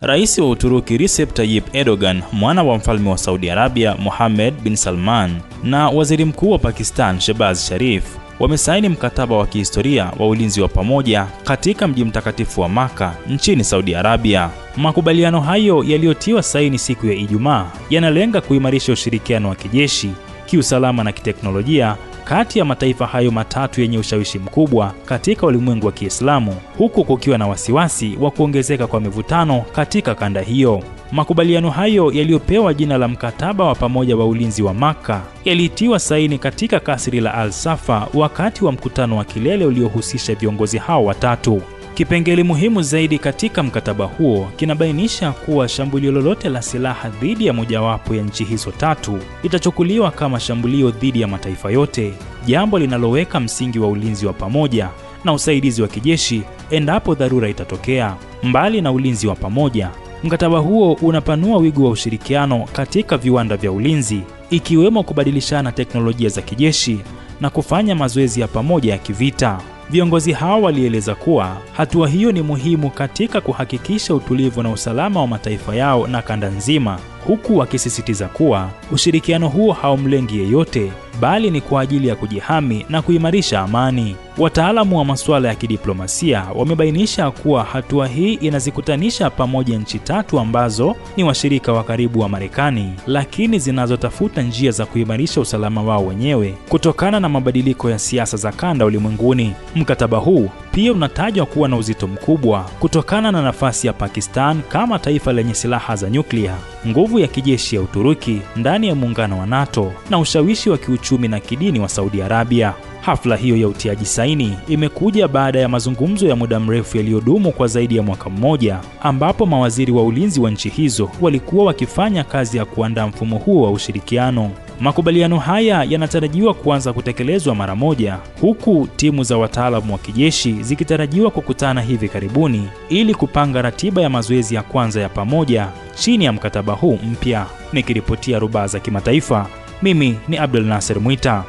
Rais wa Uturuki Recep Tayyip Erdogan, mwana wa mfalme wa Saudi Arabia Mohammed bin Salman, na Waziri Mkuu wa Pakistan Shehbaz Sharif wamesaini mkataba wa kihistoria wa ulinzi wa pamoja katika mji mtakatifu wa Makkah nchini Saudi Arabia. Makubaliano hayo yaliyotiwa saini siku ya Ijumaa yanalenga kuimarisha ushirikiano wa kijeshi, kiusalama na kiteknolojia kati ya mataifa hayo matatu yenye ushawishi mkubwa katika ulimwengu wa Kiislamu, huku kukiwa na wasiwasi wa kuongezeka kwa mivutano katika kanda hiyo. Makubaliano hayo yaliyopewa jina la mkataba wa pamoja wa ulinzi wa Makkah yalitiwa saini katika kasri la Al-Safa wakati wa mkutano wa kilele uliohusisha viongozi hao watatu. Kipengele muhimu zaidi katika mkataba huo kinabainisha kuwa shambulio lolote la silaha dhidi ya mojawapo ya nchi hizo tatu litachukuliwa kama shambulio dhidi ya mataifa yote, jambo linaloweka msingi wa ulinzi wa pamoja na usaidizi wa kijeshi endapo dharura itatokea. Mbali na ulinzi wa pamoja, mkataba huo unapanua wigo wa ushirikiano katika viwanda vya ulinzi, ikiwemo kubadilishana teknolojia za kijeshi na kufanya mazoezi ya pamoja ya kivita. Viongozi hao walieleza kuwa hatua hiyo ni muhimu katika kuhakikisha utulivu na usalama wa mataifa yao na kanda nzima, huku wakisisitiza kuwa ushirikiano huo haumlengi yeyote, bali ni kwa ajili ya kujihami na kuimarisha amani. Wataalamu wa masuala ya kidiplomasia wamebainisha kuwa hatua hii inazikutanisha pamoja nchi tatu ambazo ni washirika wa karibu wa Marekani, lakini zinazotafuta njia za kuimarisha usalama wao wenyewe kutokana na mabadiliko ya siasa za kanda ulimwenguni. Mkataba huu pia unatajwa kuwa na uzito mkubwa kutokana na nafasi ya Pakistan kama taifa lenye silaha za nyuklia, nguvu ya kijeshi ya Uturuki ndani ya muungano wa NATO na ushawishi wa kiuchumi na kidini wa Saudi Arabia. Hafla hiyo ya utiaji saini imekuja baada ya mazungumzo ya muda mrefu yaliyodumu kwa zaidi ya mwaka mmoja, ambapo mawaziri wa ulinzi wa nchi hizo walikuwa wakifanya kazi ya kuandaa mfumo huo wa ushirikiano. Makubaliano haya yanatarajiwa kuanza kutekelezwa mara moja, huku timu za wataalamu wa kijeshi zikitarajiwa kukutana hivi karibuni ili kupanga ratiba ya mazoezi ya kwanza ya pamoja chini ya mkataba huu mpya. Nikiripotia Rubaa za Kimataifa, mimi ni Abdel Nasser Mwita.